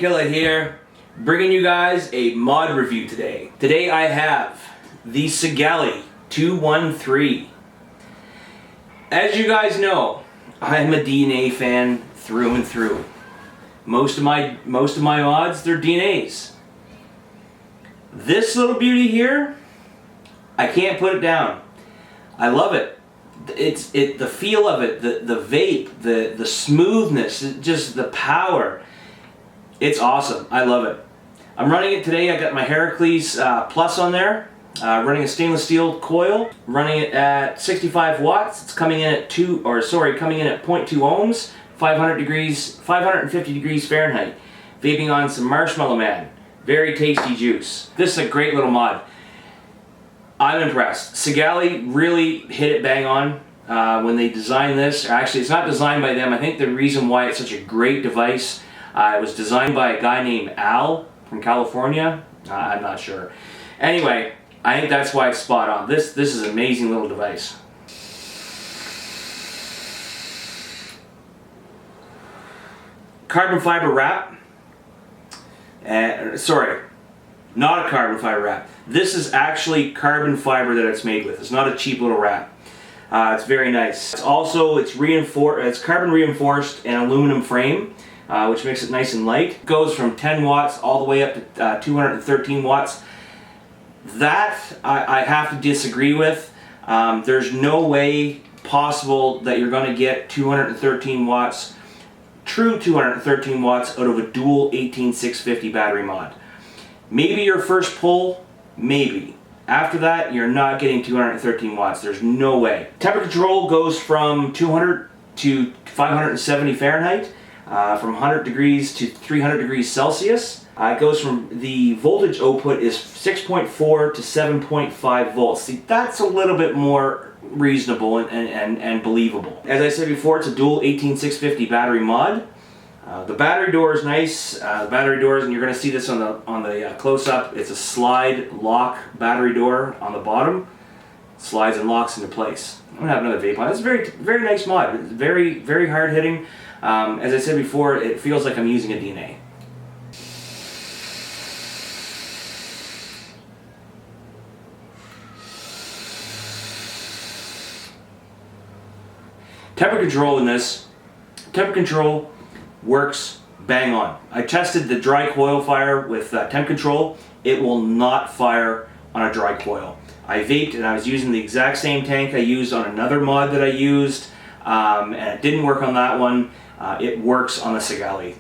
Killer here, bringing you guys a mod review today. Today I have the Sigelei 213. As you guys know, I am a DNA fan through and through. Most of my mods, they're DNAs. This little beauty here, I can't put it down. I love it. The feel of it, the vape, the smoothness, just the power. It's awesome. I love it. I'm running it today. I got my Heracles Plus on there. Running a stainless steel coil. Running it at 65 watts. It's coming in at coming in at 0.2 ohms, 550 degrees Fahrenheit. Vaping on some Marshmallow Man. Very tasty juice. This is a great little mod. I'm impressed. Sigelei really hit it bang on when they designed this. Actually, it's not designed by them. I think the reason why it's such a great device, it was designed by a guy named Al from California. I'm not sure. Anyway, I think that's why it's spot on. This is an amazing little device. Carbon fiber wrap. Sorry, not a carbon fiber wrap. This is actually carbon fiber that it's made with. It's not a cheap little wrap. It's very nice. It's carbon reinforced and aluminum frame, which makes it nice and light. It goes from 10 watts all the way up to 213 watts. That I have to disagree with. There's no way possible that you're going to get 213 watts, true 213 watts out of a dual 18650 battery mod. Maybe your first pull, maybe. After that, you're not getting 213 watts. There's no way. Temperature control goes from 200 to 570 Fahrenheit, from 100 degrees to 300 degrees Celsius. It goes from, the voltage output is 6.4 to 7.5 volts. See, that's a little bit more reasonable and believable. As I said before, it's a dual 18650 battery mod. The battery door is nice. The battery doors, and you're going to see this on the close-up. It's a slide lock battery door on the bottom. Slides and locks into place. I'm going to have another vape on. It's a very nice mod. It's very hard hitting. As I said before, it feels like I'm using a DNA. Temperature control in this. Temperature control works bang on. I tested the dry coil fire with temp control. It will not fire on a dry coil. I vaped and I was using the exact same tank I used on another mod that I used, and it didn't work on that one. It works on the Sigelei.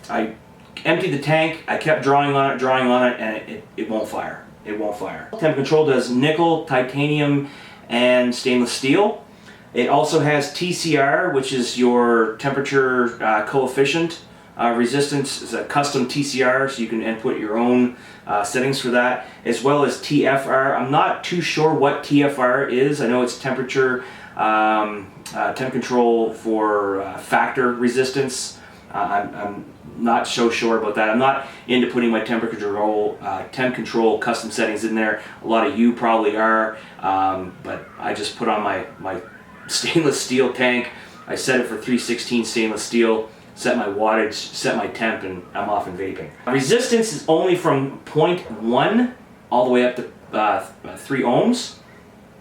I emptied the tank, I kept drawing on it, and it won't fire. It won't fire. Temp control does nickel, titanium, and stainless steel. It also has TCR, which is your temperature coefficient resistance. It's a custom TCR, so you can input your own settings for that, as well as TFR. I'm not too sure what TFR is. I know it's temperature, temp control for factor resistance. I'm not so sure about that. I'm not into putting my temp control custom settings in there. A lot of you probably are, but I just put on my stainless steel tank. I set it for 316 stainless steel, set my wattage, set my temp, and I'm off and vaping. Resistance is only from 0.1 all the way up to 3 ohms.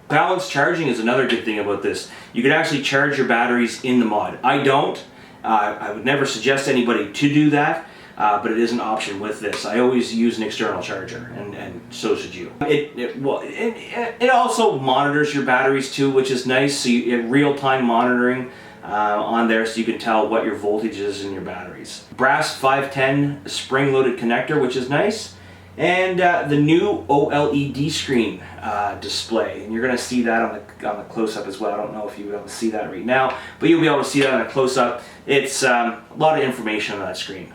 Balanced charging is another good thing about this. You can actually charge your batteries in the mod. I don't. I would never suggest anybody to do that, but it is an option with this. I always use an external charger, and so should you. It also monitors your batteries too, which is nice. So you have real-time monitoring on there, so you can tell what your voltage is in your batteries. Brass 510 spring-loaded connector, which is nice, and the new OLED screen display, and you're going to see that on the close-up as well. I don't know if you'll be able to see that right now, but you'll be able to see that on a close-up. It's a lot of information on that screen.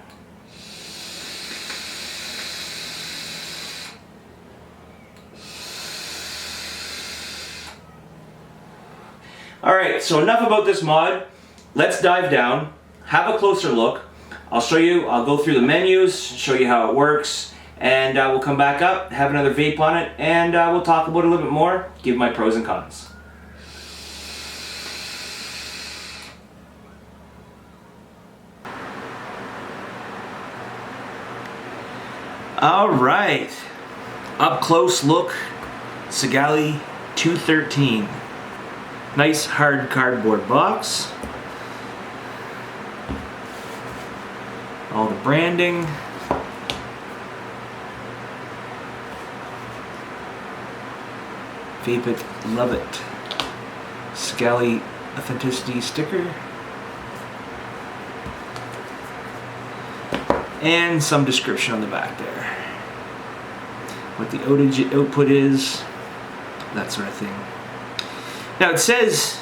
Alright, so enough about this mod. Let's dive down, have a closer look. I'll go through the menus, show you how it works, and we'll come back up, have another vape on it, and we'll talk about it a little bit more, give my pros and cons. All right, up close look, Sigelei 213. Nice hard cardboard box. All the branding. Vape it, love it. Sigelei authenticity sticker. And some description on the back there. What the output is, that sort of thing. Now it says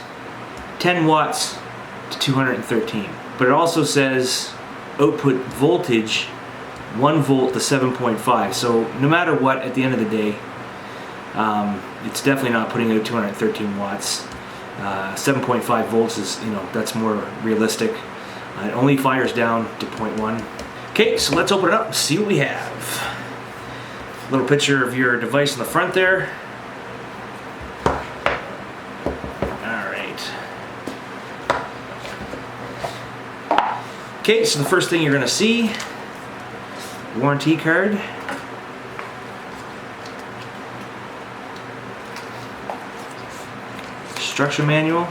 10 watts to 213, but it also says output voltage 1 volt to 7.5. So no matter what, at the end of the day, it's definitely not putting out 213 watts. 7.5 volts is, that's more realistic. It only fires down to 0.1. Okay, so let's open it up and see what we have. A little picture of your device on the front there. Alright. Okay, so the first thing you're going to see, warranty card. Instruction manual.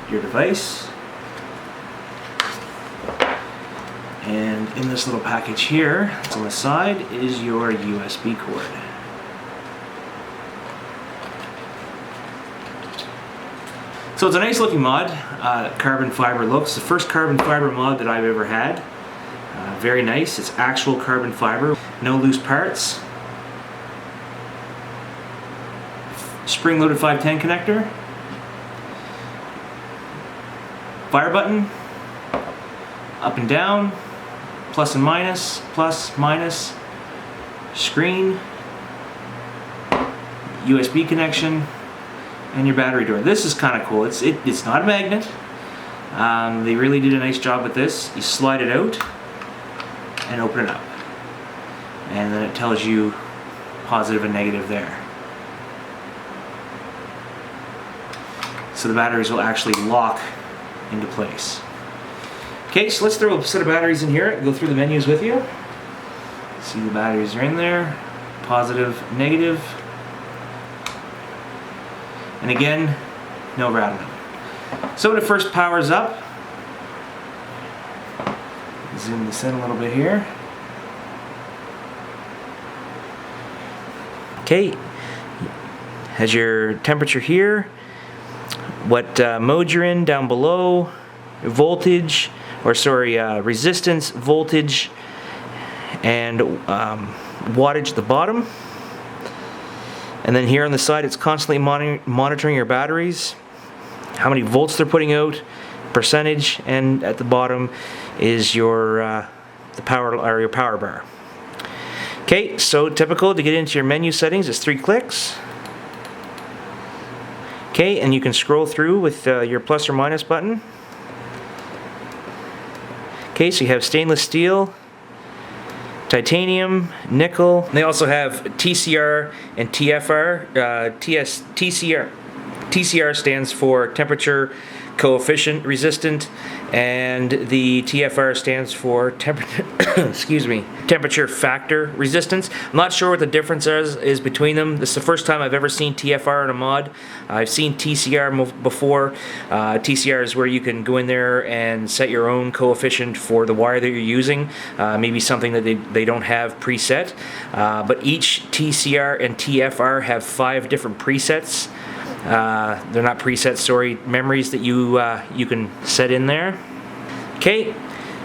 Your device, and in this little package here that's on the side is your USB cord. So it's a nice looking mod, carbon fiber looks. The first carbon fiber mod that I've ever had. Very nice, it's actual carbon fiber, no loose parts. Spring loaded 510 connector. Fire button, up and down, plus and minus, screen, USB connection, and your battery door. This is kind of cool. It's not a magnet. They really did a nice job with this. You slide it out and open it up, and then it tells you positive and negative there. So the batteries will actually lock into place. Okay, so let's throw a set of batteries in here and go through the menus with you. See, the batteries are in there, positive, negative, and again, no rattling. So when it first powers up, zoom this in a little bit here. Okay, has your temperature here, what mode you're in down below, voltage, resistance, voltage, and wattage at the bottom. And then here on the side, it's constantly monitoring your batteries, how many volts they're putting out, percentage, and at the bottom is your the power, or your power bar. Okay, so typical to get into your menu settings is 3 clicks. Okay, and you can scroll through with your plus or minus button. Okay, so you have stainless steel, titanium, nickel. They also have TCR and TFR. TCR stands for temperature coefficient resistant, and the TFR stands for temperature factor resistance. I'm not sure what the difference is between them. This is the first time I've ever seen TFR in a mod. I've seen TCR before. TCR is where you can go in there and set your own coefficient for the wire that you're using. Maybe something that they don't have preset. But each TCR and TFR have 5 different presets. They're not presets, sorry, memories that you can set in there. Okay,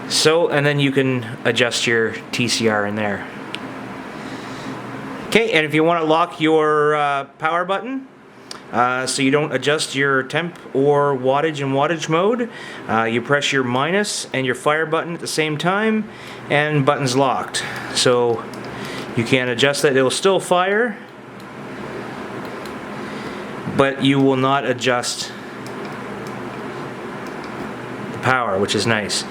so, and then you can adjust your TCR in there. Okay, and if you want to lock your power button, so you don't adjust your temp or wattage in wattage mode, you press your minus and your fire button at the same time, and button's locked. So you can adjust that. It will still fire, but you will not adjust the power, which is nice.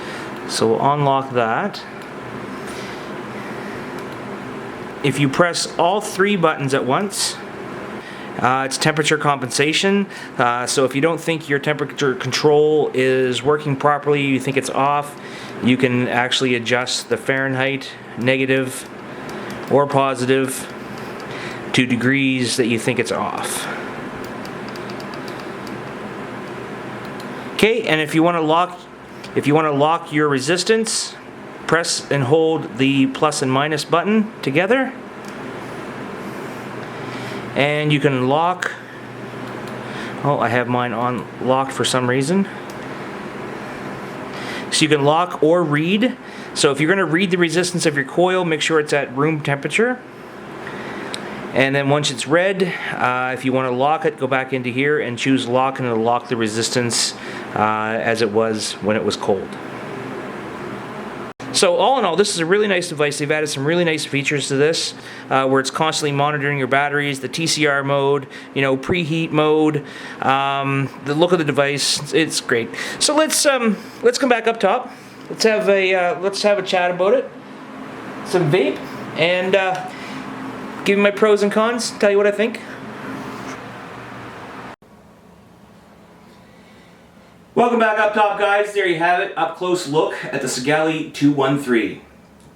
So we'll unlock that. If you press all 3 buttons at once, It's temperature compensation. So if you don't think your temperature control is working properly, you think it's off, you can actually adjust the Fahrenheit, negative or positive, to degrees that you think it's off. Okay, and if you want to lock your resistance, press and hold the plus and minus button together, and you can lock. Oh, I have mine on locked for some reason. So you can lock or read. So if you're going to read the resistance of your coil, make sure it's at room temperature. And then once it's read, if you want to lock it, go back into here and choose lock, and it'll lock the resistance as it was when it was cold. So all in all, this is a really nice device. They've added some really nice features to this, where it's constantly monitoring your batteries, the TCR mode, preheat mode, the look of the device. It's great. So let's come back up top. Let's have a chat about it. Some vape, and give you my pros and cons. Tell you what I think. Welcome back up top, guys. There you have it, up close look at the Sigelei 213.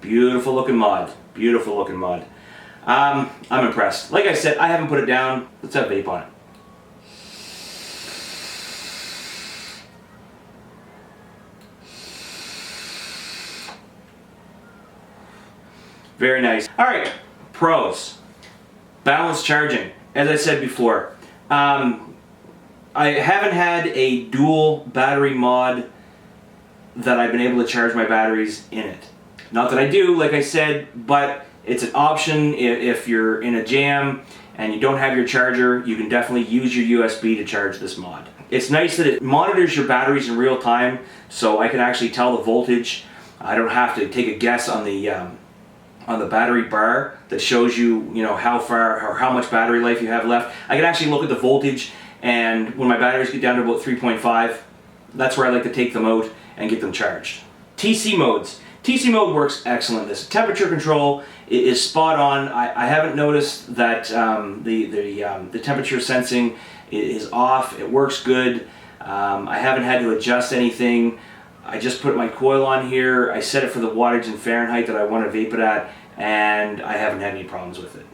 Beautiful looking mod. Beautiful looking mod. I'm impressed. Like I said, I haven't put it down. Let's have vape on it. Very nice. Alright, pros. Balanced charging. As I said before, I haven't had a dual battery mod that I've been able to charge my batteries in it. Not that I do, like I said, but it's an option. If you're in a jam and you don't have your charger, you can definitely use your USB to charge this mod. It's nice that it monitors your batteries in real time, so I can actually tell the voltage. I don't have to take a guess on the battery bar that shows you, how far or how much battery life you have left. I can actually look at the voltage, and when my batteries get down to about 3.5, that's where I like to take them out and get them charged. TC modes. TC mode works excellent. This temperature control is spot on. I haven't noticed that the temperature sensing is off. It works good. I haven't had to adjust anything. I just put my coil on here. I set it for the wattage in Fahrenheit that I want to vape it at, and I haven't had any problems with it.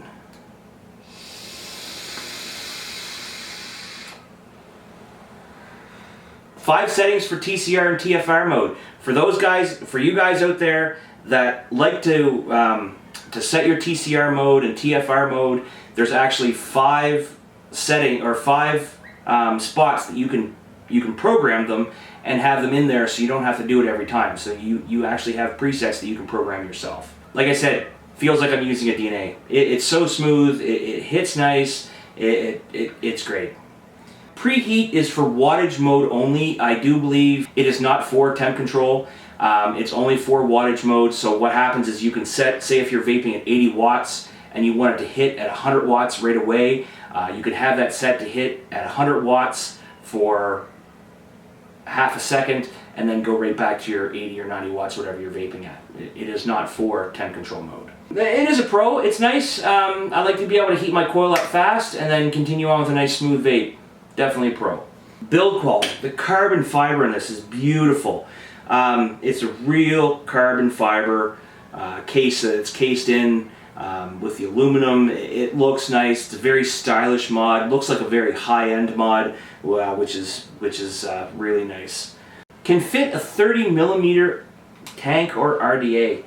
Five settings for TCR and TFR mode. For you guys out there that like to set your TCR mode and TFR mode, there's actually five spots that you can program them and have them in there, so you don't have to do it every time. So you actually have presets that you can program yourself. Like I said, feels like I'm using a DNA. It's so smooth. It hits nice. It's great. Preheat is for wattage mode only. I do believe it is not for temp control. It's only for wattage mode. So what happens is you can set, say if you're vaping at 80 watts and you want it to hit at 100 watts right away, you can have that set to hit at 100 watts for half a second and then go right back to your 80 or 90 watts, whatever you're vaping at. It is not for temp control mode. It is a pro. It's nice. I like to be able to heat my coil up fast and then continue on with a nice smooth vape. Definitely a pro. Build quality. The carbon fiber in this is beautiful. It's a real carbon fiber case that it's cased in with the aluminum. It looks nice. It's a very stylish mod. It looks like a very high-end mod, which is really nice. Can fit a 30 millimeter tank or RDA.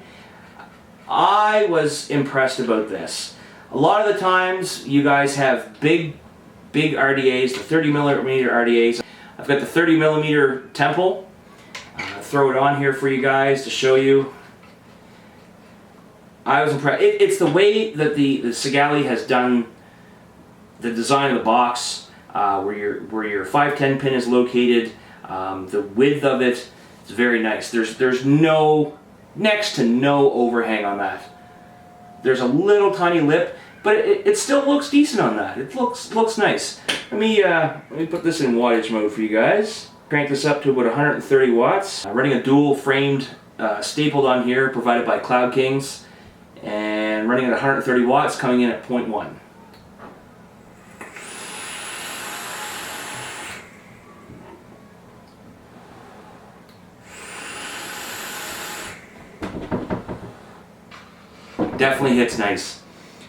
I was impressed about this. A lot of the times you guys have big RDAs, the 30 millimeter RDAs. I've got the 30 millimeter Temple. Throw it on here for you guys to show you. I was impressed. It's the way that the Sigelei has done the design of the box, where your 510 pin is located. The width of it is very nice. There's next to no overhang on that. There's a little tiny lip, but it still looks decent on that. It looks nice. Let me put this in wattage mode for you guys. Crank this up to about 130 watts. Running a dual framed stapled on here, provided by Cloud Kings, and running at 130 watts, coming in at 0.1. Definitely hits nice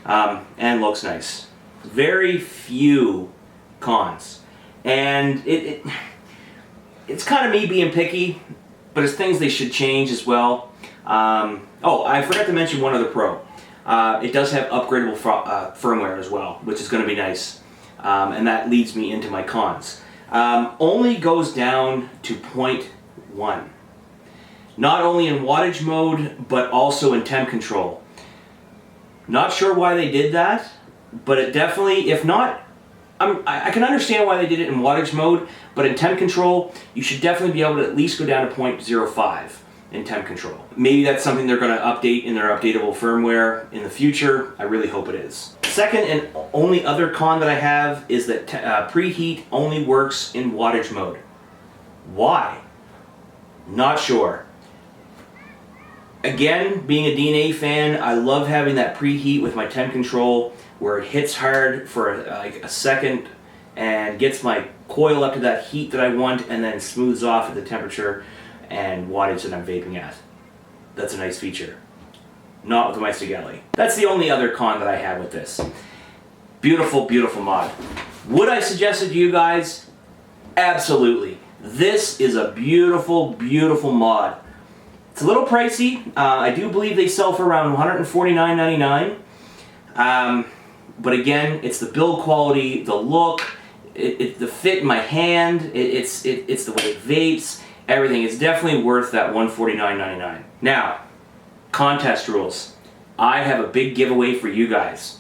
and looks nice. Very few cons, and it's kind of me being picky, but it's things they should change as well. Oh, I forgot to mention one other pro. It does have upgradable firmware as well, which is going to be nice, and that leads me into my cons. Only goes down to 0.1. Not only in wattage mode, but also in temp control. Not sure why they did that, but it definitely, if not, I can understand why they did it in wattage mode, but in temp control, you should definitely be able to at least go down to 0.05 in temp control. Maybe that's something they're going to update in their updatable firmware in the future. I really hope it is. Second and only other con that I have is that preheat only works in wattage mode. Why? Not sure. Again, being a DNA fan, I love having that preheat with my temp control where it hits hard for like a second and gets my coil up to that heat that I want and then smooths off at the temperature and wattage that I'm vaping at. That's a nice feature. Not with my Sigelei. That's the only other con that I have with this. Beautiful, beautiful mod. Would I suggest it to you guys? Absolutely. This is a beautiful, beautiful mod. It's a little pricey. I do believe they sell for around $149.99. But again, it's the build quality, the look, the fit in my hand, it's the way it vapes, everything. It's definitely worth that $149.99. Now, contest rules. I have a big giveaway for you guys.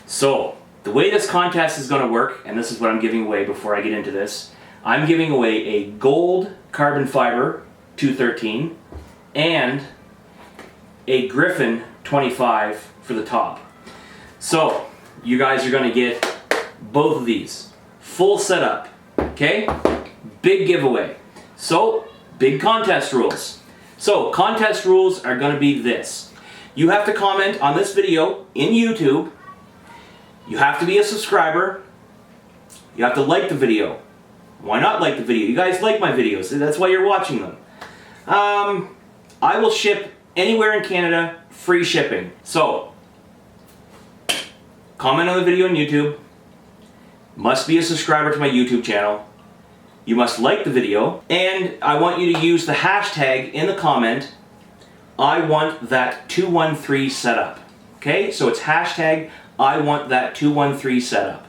So, the way this contest is going to work, and this is what I'm giving away before I get into this, I'm giving away a gold carbon fiber 213 and a Griffin 25 for the top. So, you guys are going to get both of these. Full setup. Okay? Big giveaway. So, big contest rules. So, contest rules are going to be this. You have to comment on this video in YouTube. You have to be a subscriber. You have to like the video. Why not like the video? You guys like my videos. That's why you're watching them. I will ship anywhere in Canada, free shipping. So, comment on the video on YouTube. Must be a subscriber to my YouTube channel. You must like the video. And I want you to use the hashtag in the comment, I want that 213 setup. Okay, so it's hashtag I want that 213 setup.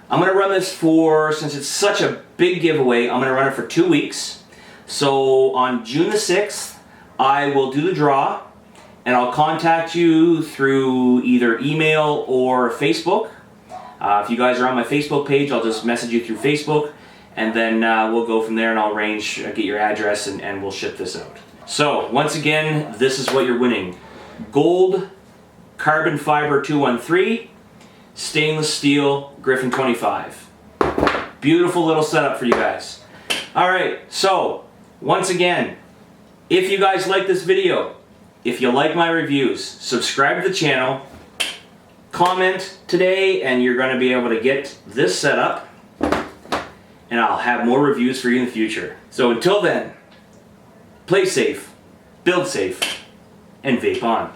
I'm going to run this for, since it's such a big giveaway, I'm going to run it for 2 weeks. So on June the 6th, I will do the draw, and I'll contact you through either email or Facebook. If you guys are on my Facebook page, I'll just message you through Facebook, and then we'll go from there, and I'll arrange, get your address, and we'll ship this out. So, once again, this is what you're winning. Gold carbon fiber 213, stainless steel Griffin 25. Beautiful little setup for you guys. Alright, so, once again, if you guys like this video, if you like my reviews, subscribe to the channel, comment today, and you're going to be able to get this setup, and I'll have more reviews for you in the future. So until then, play safe, build safe, and vape on.